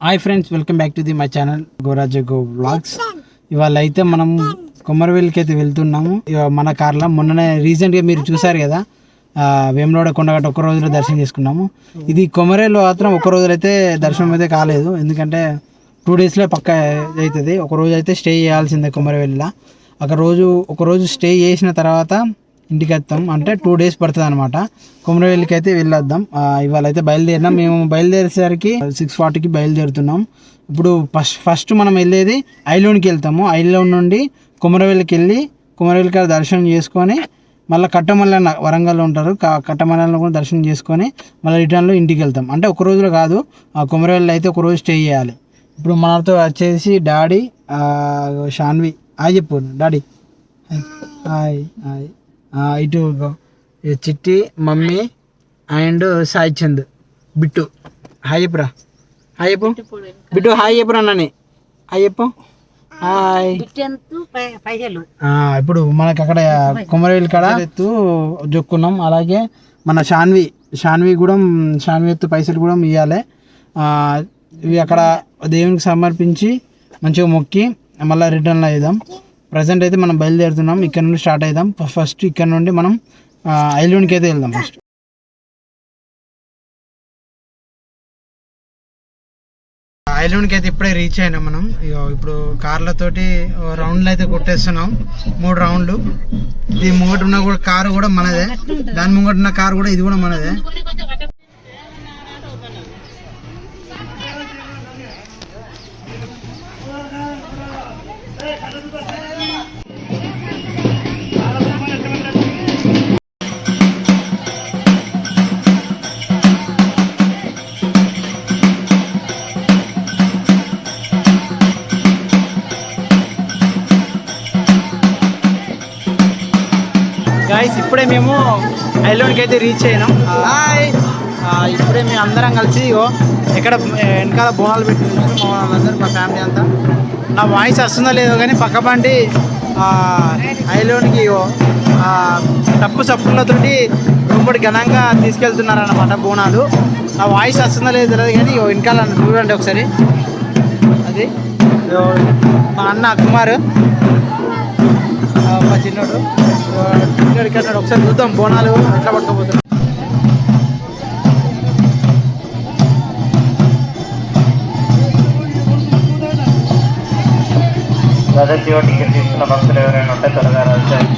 Hi friends, welcome back to my channel Goraj go vlogs. ఇవాళ అయితే మనం కొమరవెల్లికి అయితే వెళ్తున్నాము మన కార్లో. మొన్ననే రీసెంట్గా మీరు చూసారు కదా, వేములవాడ కొండగట్ట ఒక రోజులో దర్శనం చేసుకున్నాము. ఇది కొమరవెల్లి మాత్రం ఒక రోజులో అయితే దర్శనం అయితే కాలేదు, ఎందుకంటే 2 డేస్లో పక్క అవుతుంది. ఒక రోజు అయితే స్టే చేయాల్సిందే కొమరవెల్లిలో. ఒక రోజు స్టే చేసిన తర్వాత ఇంటికి వస్తాం, అంటే 2 డేస్ పడుతుంది అనమాట. కొమరవెల్లికి అయితే వెళ్ళొద్దాం. ఇవాళ అయితే బయలుదేరినాం. మేము బయలుదేరేసరికి 6:40కి బయలుదేరుతున్నాం. ఇప్పుడు ఫస్ట్ మనం వెళ్ళేది ఐలోన్కి వెళ్తాము. ఐలోన్ నుండి కొమరవెల్లికి వెళ్ళి కొమరవెల్లి గారు దర్శనం చేసుకొని మళ్ళీ కట్టమల్లన్న వరంగల్లో ఉంటారు, కట్టమల్లన్న కూడా దర్శనం చేసుకొని మళ్ళీ రిటర్న్లో ఇంటికి వెళ్తాం. అంటే ఒక రోజులో కాదు, కొమరవెల్లి అయితే ఒక రోజు స్టే చేయాలి. ఇప్పుడు మనతో వచ్చేసి డాడీ, షాన్వి. హాయ్ చెప్పు డాడీ. Hi hi. ఇటు Chitti, mummy and Sai Chand, Bittu. Hi చెప్పురా. హాయ్ చెప్పు బిట్టు. హాయ్ చెప్పురా నాని. హాయ్ చెప్పు. హాయ్. ఇప్పుడు మనకి అక్కడ కొమరవెల్లి కాడ ఎత్తు జొక్కున్నాం. అలాగే మన షాన్వి కూడా షాన్వి ఎత్తు పైసలు కూడా ఇవ్వాలి. ఇవి అక్కడ దేవునికి సమర్పించి మంచిగా మొక్కి మళ్ళీ రిటర్న్లో అవుదాం. ప్రజెంట్ అయితే మనం బయలుదేరుతున్నాం. ఇక్కడ నుండి స్టార్ట్ అవుదాం. ఫస్ట్ ఇక్కడ నుండి మనం ఐలోన్కి అయితే వెళ్దాం. ఫస్ట్ ఐలోన్కి అయితే ఇప్పుడే రీచ్ అయినాం మనం. ఇప్పుడు కార్లతోటి రౌండ్లు అయితే కొట్టేస్తున్నాం, 3 రౌండ్లు. ఇది ముంగట ఉన్న కూడా కారు కూడా మనదే, దాని ముంగట ఉన్న కారు కూడా ఇది కూడా మనదే. గాయస్, ఇప్పుడే మేము ఐలోన్కి అయితే రీచ్ అయినాం. హాయ్. ఇప్పుడే మేము అందరం కలిసి ఎక్కడ వెనకాల బోనాలు పెట్టి మా వాళ్ళందరూ, మా ఫ్యామిలీ అంతా. నా వాయిస్ వస్తుందో లేదో కానీ పక్క బండి ఐలోన్కి టప్పు సప్పులతోటి రూపడి ఘనంగా తీసుకెళ్తున్నారన్నమాట బోనాలు. నా వాయిస్ వస్తుందో లేదో తెలియదు కానీ వెనకాల చూడండి ఒకసారి. అది మా అన్న కుమార్, మా చిన్నోడు ఇక్కడ ఒకసారి చూద్దాం బోనాలు ఎట్లా పట్టుకోబోతున్నాం. మొదటిలో టికెట్ తీసుకున్న భక్తులు ఎవరైనా ఉంటే త్వరగా రాశారు.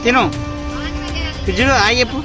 తిను చూడు. హాయ్ చెప్పు.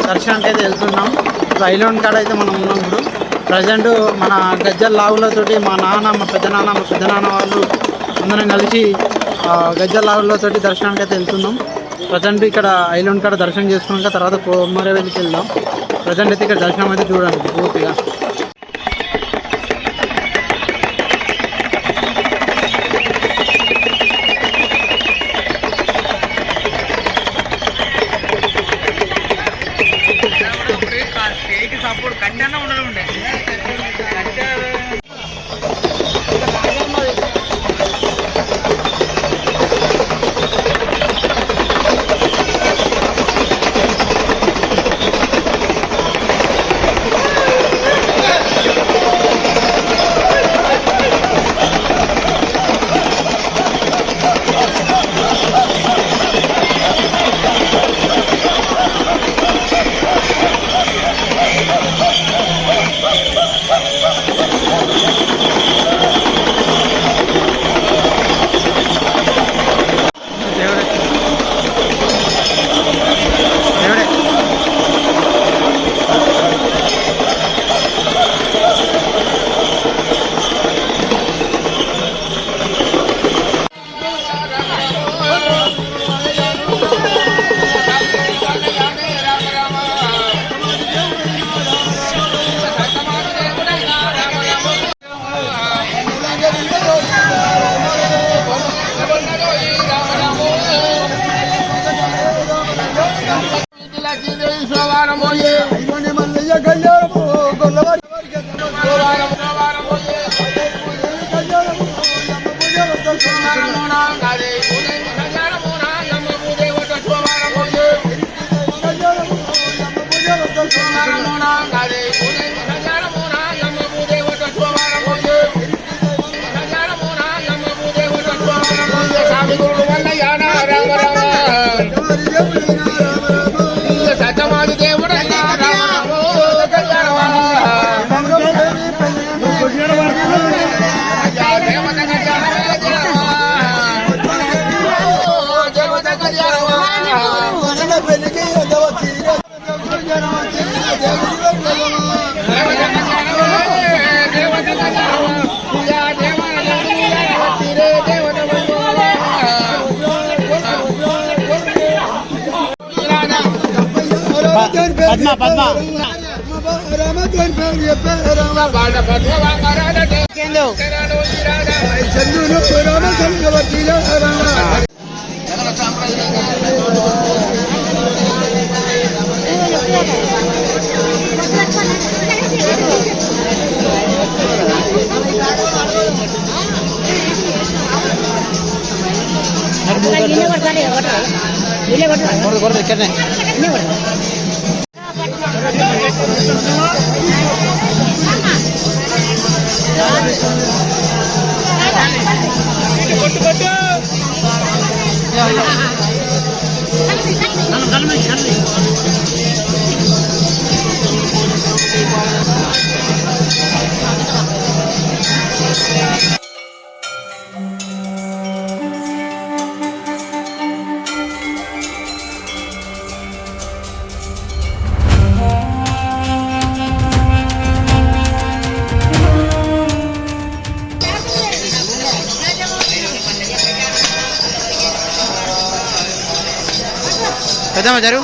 దర్శనానికి అయితే వెళ్తున్నాం. ఐలోన్ కాడ అయితే మనం ఉన్నాం. ఇప్పుడు ప్రజెంట్ మన గజ్జల లావులతోటి మా నాన్న, మా పెద్దనాన్న వాళ్ళు అందరం కలిసి గజ్జల లావులతోటి దర్శనానికి అయితే వెళ్తున్నాం. ప్రజెంట్ ఇక్కడ ఐలాండ్ కాడ దర్శనం చేసుకున్నాక తర్వాత కొమరవెల్లికి వెళ్దాం. ప్రజెంట్ అయితే ఇక్కడ దర్శనం అయితే చూడండి పూర్తిగా. పద్మ పద్మ పెద్దమ్మ జరుగు.